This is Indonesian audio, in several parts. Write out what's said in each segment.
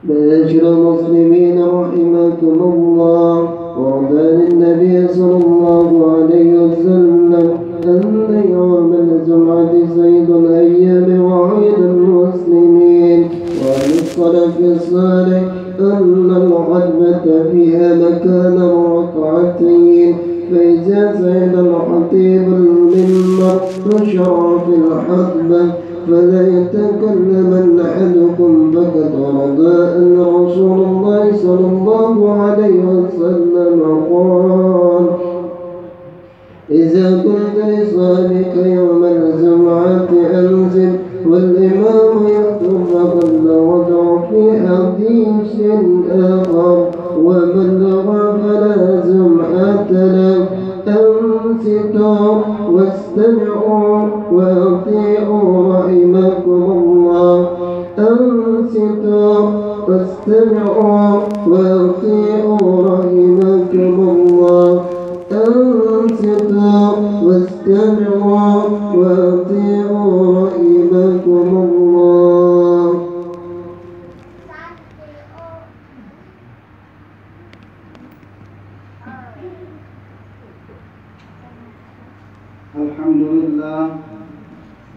معاشر المسلمين رحمكم الله، ورد عن النبي صلى الله عليه وسلم أن يوم الجمعة سيد الأيام وعيد المسلمين، وعن السلف الصالح أن الخطبة فيها مكان ركعتين، فإذا سعد الخطيب المنبر وشرع في الخطبة فلا يتكلمن أحدكم فقد ورد أن رسول الله صلى الله عليه وسلم قال: إذا كنت لصالك يوم الجمعة أنزل والإمام يخطب فقد ودع في حديث آخر: ومن غفل جمعة له أنصتوا واستمعوا وأطيعوا رحمكم الله. أنصتوا واستمعوا وأطيعوا رحمكم الله. أنصتوا واستمعوا وأطيعوا رحمكم الله.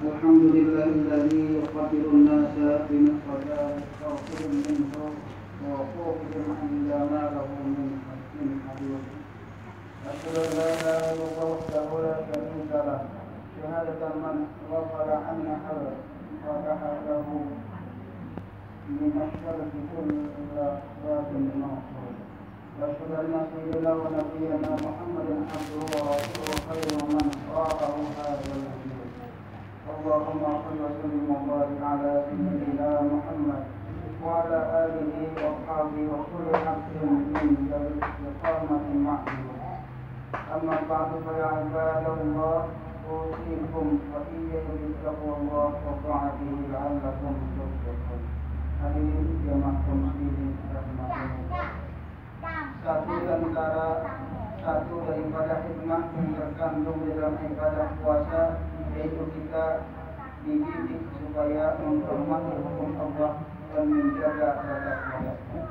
الحمد لله الذي يقدر الناس بمقدار خوفهم منه ووقوفهم عند ما له من حدود. أشهد أن لا إله إلا الله وحده لا شريك له شهادة من غفر عنا حرج وكحله من الشرك كل ذات مغفور. وأشهد أن سيدنا ونبينا محمدا عبده ورسوله خير من راءه هذا الدين. اللهم صل وسلم وبارك على سيدنا محمد وعلى آله وأصحابه وكل حق من استقامة معه. أما بعد فيا عباد الله أوصيكم وإياكم بتقوى الله وطاعته لعلكم تفلحون. Hadirin jemaah kaum muslimin rahimakumullah. Satu daripada hikmah yang terkandung dalam ibadah puasa, yaitu kita dididik supaya menghormati hukum Allah dan menjaga batas-batasnya.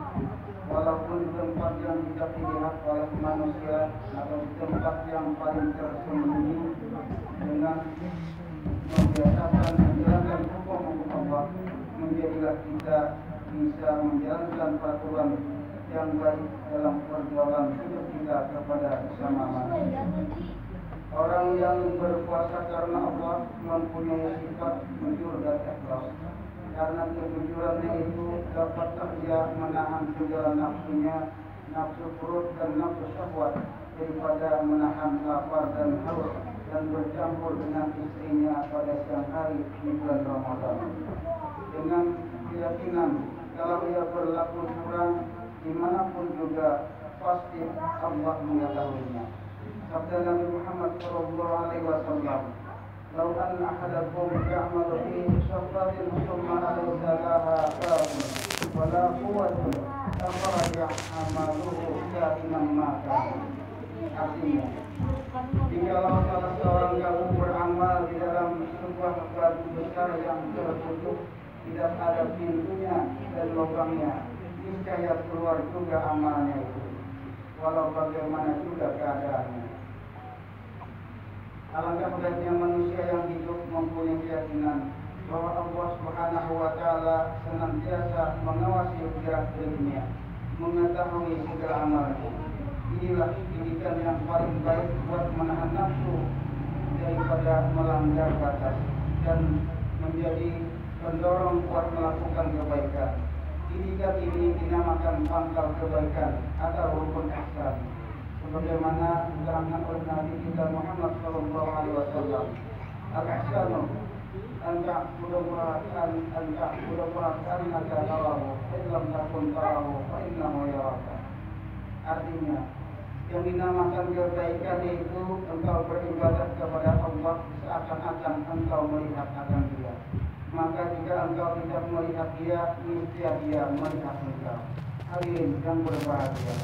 Walaupun di tempat yang tidak dilihat oleh manusia atau di tempat yang paling tersembunyi, dengan membiasakan menjalankan hukum Allah, menjadilah kita bisa menjalankan peraturan yang baik dalam perjuangan hidup kita kepada sesama manusia. Orang yang berpuasa karena Allah mempunyai sifat jujur dan ikhlas. Karena kejujurannya itu dapat dia menahan kejaran nafsunya, nafsu perut dan nafsu syahwat, daripada menahan lapar dan haus dan bercampur dengan istrinya pada siang hari di bulan Ramadan. Dengan keyakinan kalau ia berlaku curang dimanapun juga pasti Allah mengetahuinya. Sabda Nabi Muhammad SAW, "Lau anna ahadakum ya'malu fi syafratin thumma alaysa laha babun wa la quwwatun akhraja amaluhu ka'iman ma kana." Artinya, jikalau salah seorang kamu beramal di dalam sebuah batu besar yang tertutup, tidak ada pintunya dan lubangnya, niscaya keluar juga amalnya itu, walau bagaimana juga keadaannya. Alangkah baiknya manusia yang hidup mempunyai keyakinan bahwa Allah Subhanahu wa Ta'ala senantiasa mengawasi gerak-geriknya, mengetahui segala amalnya. Inilah didikan yang paling baik buat menahan nafsu daripada melanggar batas dan menjadi pendorong buat melakukan kebaikan. Didikan ini dinamakan pangkal kebaikan atau rukun ihsan. Sebagaimana diterangkan oleh Nabi kita Muhammad SAW, al-ihsanu an ta'budallaha ka'annaka tarahu fa in lam takun tarahu fa innahu yaraka. Artinya, yang dinamakan kebaikan itu engkau beribadah kepada Allah seakan-akan engkau melihat akan Dia. Maka jika engkau tidak melihat Dia, niscaya Dia melihat engkau. Hadirin yang berbahagia,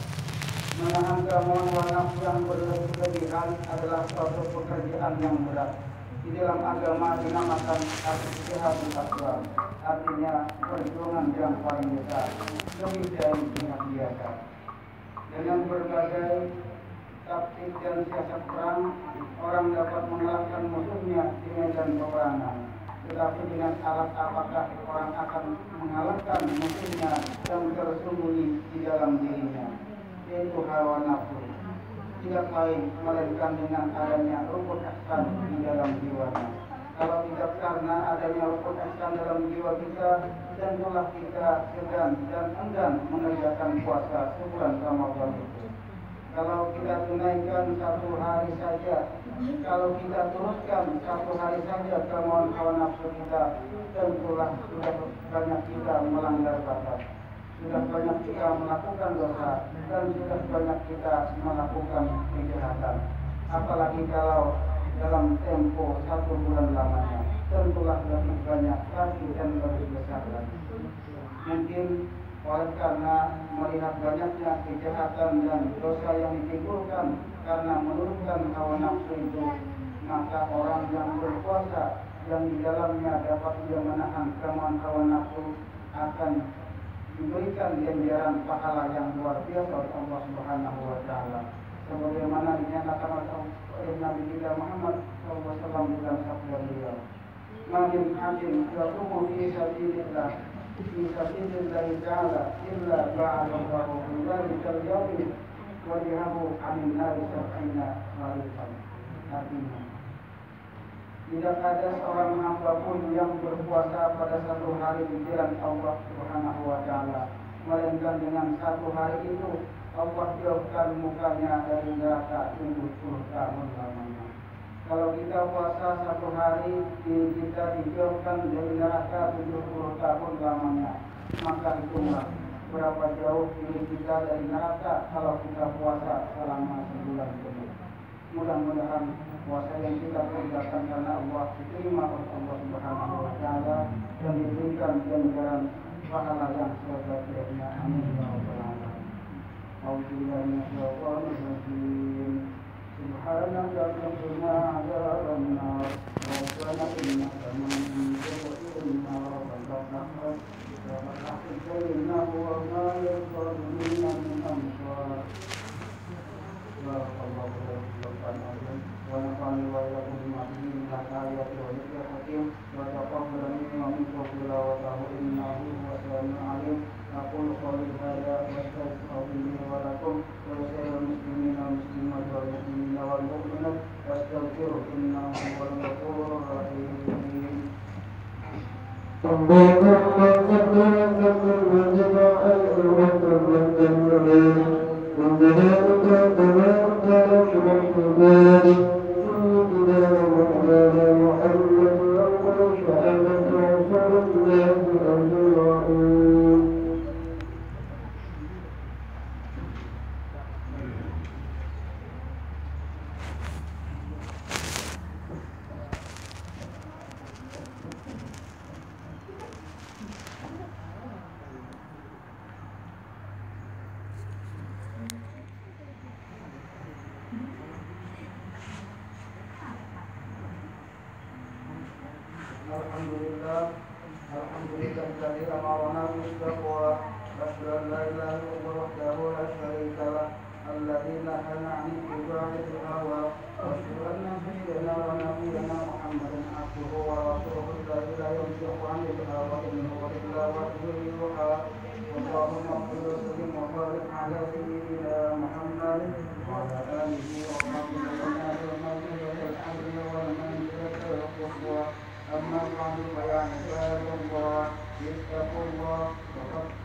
menahan kemauan nafsu yang berlebihan adalah suatu pekerjaan yang berat. di dalam agama dinamakan al-jihadul akbar, artinya perjuangan yang paling besar, lebih dari jihad biasa. Dengan berbagai taktik dan siasat perang, orang dapat mengalahkan musuhnya di medan peperangan. Tetapi dengan alat apakah orang akan mengalahkan musuhnya yang tersembunyi di dalam dirinya, yaitu hawa nafsu. Tidak lain melainkan dengan adanya rukun ihsan di dalam jiwanya. Kalau tidak karena adanya rukun ihsan dalam jiwa kita, tentulah kita segan dan enggan mengerjakan puasa sebulan Ramadan itu. Kalau kita tunaikan satu hari saja, kalau kita teruskan satu hari saja kemauan hawa nafsu kita, tentulah sudah banyak kita melanggar batas, sudah banyak kita melakukan dosa, dan sudah banyak kita melakukan kejahatan. Apalagi kalau dalam tempo 1 bulan lamanya, tentulah lebih banyak lagi dan lebih besar lagi. Mungkin oleh karena melihat banyaknya kejahatan dan dosa yang ditimbulkan karena menurunkan hawa nafsu itu, maka orang yang berpuasa yang di dalamnya dapat dia menahan kemauan hawa nafsu akan diberikan ganjaran pahala yang luar biasa oleh Allah Subhanahu wa taala. Sebagaimana dinyatakan oleh Nabi kita Muhammad SAW dalam sabda beliau, "Ma min 'abdin yasumu fi sabilillah ta'ala illa ba'ada Allahu min dzalikal yawmi wajhahu 'anil nari sab'ina khalifan." Artinya, tidak ada seorang hamba pun yang berpuasa pada satu hari di jalan Allah Subhanahu wa taala, melainkan dengan satu hari itu Allah jauhkan mukanya dari neraka 70 tahun lamanya. Kalau kita puasa satu hari, kita dijauhkan dari neraka 70 tahun lamanya. Maka hitunglah berapa jauh diri kita dari neraka kalau kita puasa selama sebulan penuh. Mudah-mudahan puasa yang kita kerjakan karena Allah diterima oleh Allah Subhanahu wa taala dan diberikan ganjaran pahala yang sebaik-baiknya. Amin ya rabbal alamin. Subhanaka qina adzaban nar rabbana innaka man tudkhilin nar rabbana innahu wa ma yadhurruna min ansar. ونفعني وإياكم بما فيه من الآيات والذكر الحكيم وتقبل منا ومنكم تلاوته إنه هو السميع العليم. أقول قولي هذا وأستغفر لي ولكم ولسائر المسلمين والمسلمات والمؤمنين والمؤمنات فاستغفروه إنه هو الغفور الرحيم. Alhamdulillah alladzi amarna bis-taqwa wa asyhadu an la ilaha illallah wahdahu la syarika lah alladzi nahana 'anil ibadati wal hawa wa asyhadu anna sayyidana wa nabiyyana Muhammadan abduhu wa rasuluhu alladzi la yantiqu 'anil hawa in huwa illa wahyun yuha. Allahumma salli wa sallim wa barik 'ala sayyidina Muhammad wa 'ala alihi wa sahbihi wa man أما بعد فيا عباد الله اتقوا الله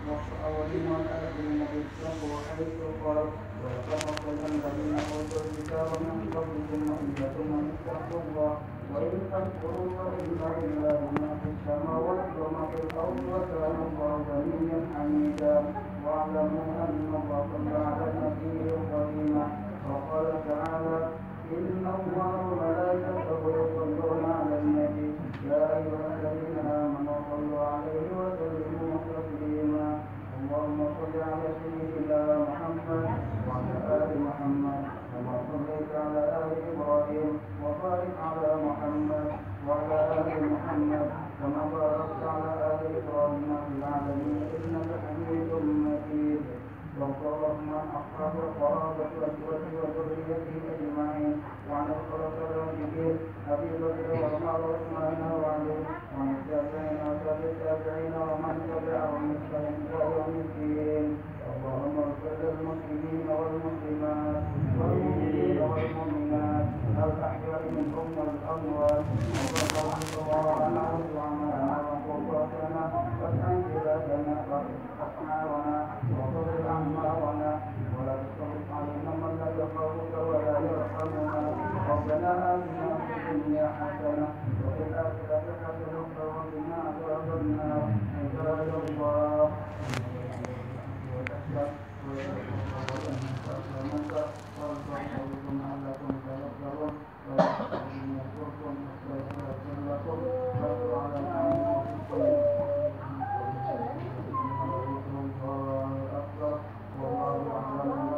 وأولين والآخرين اتقوا حيث قال ولقد أخرجنا الذين أوتوا الكتاب من قبلكم وإياكم أن اتقوا الله وإن تكفروا فإن لله ما في السماوات وما في الأرض وكان الله غنيا حميدا واعلموا أن الله قد بعث نبيا كريما وقال تعالى إن الله وملائكته يصلون على النبي يا أيها الذين آمنوا صلوا عليه وسلموا تسليما. اللهم صل على سيدنا محمد وعلى آل محمد كما صليت على آل إبراهيم وبارك على محمد وأصحاب القرابة والإخوة وذريته أجمعين وعن الخلفاء الراشدين أبي بكر وعمر وعثمان وعلي وعن التابعين وتابع التابعين ومن تبعهم بإحسان إلى يوم الدين. اللهم اغفر للمسلمين والمسلمات والمؤمنين والمؤمنات الأحياء منهم والأموات وارحم صغارنا ودعاءنا وقرباتنا واسعد بلادنا وأسماعنا وصبر أعمارنا ولا تسلط علينا من لا يخافك ولا يرحمنا. ربنا آتنا في الدنيا حسنة وفي الآخرة حسنة وقنا عذاب النار. عباد الله والله أعلم.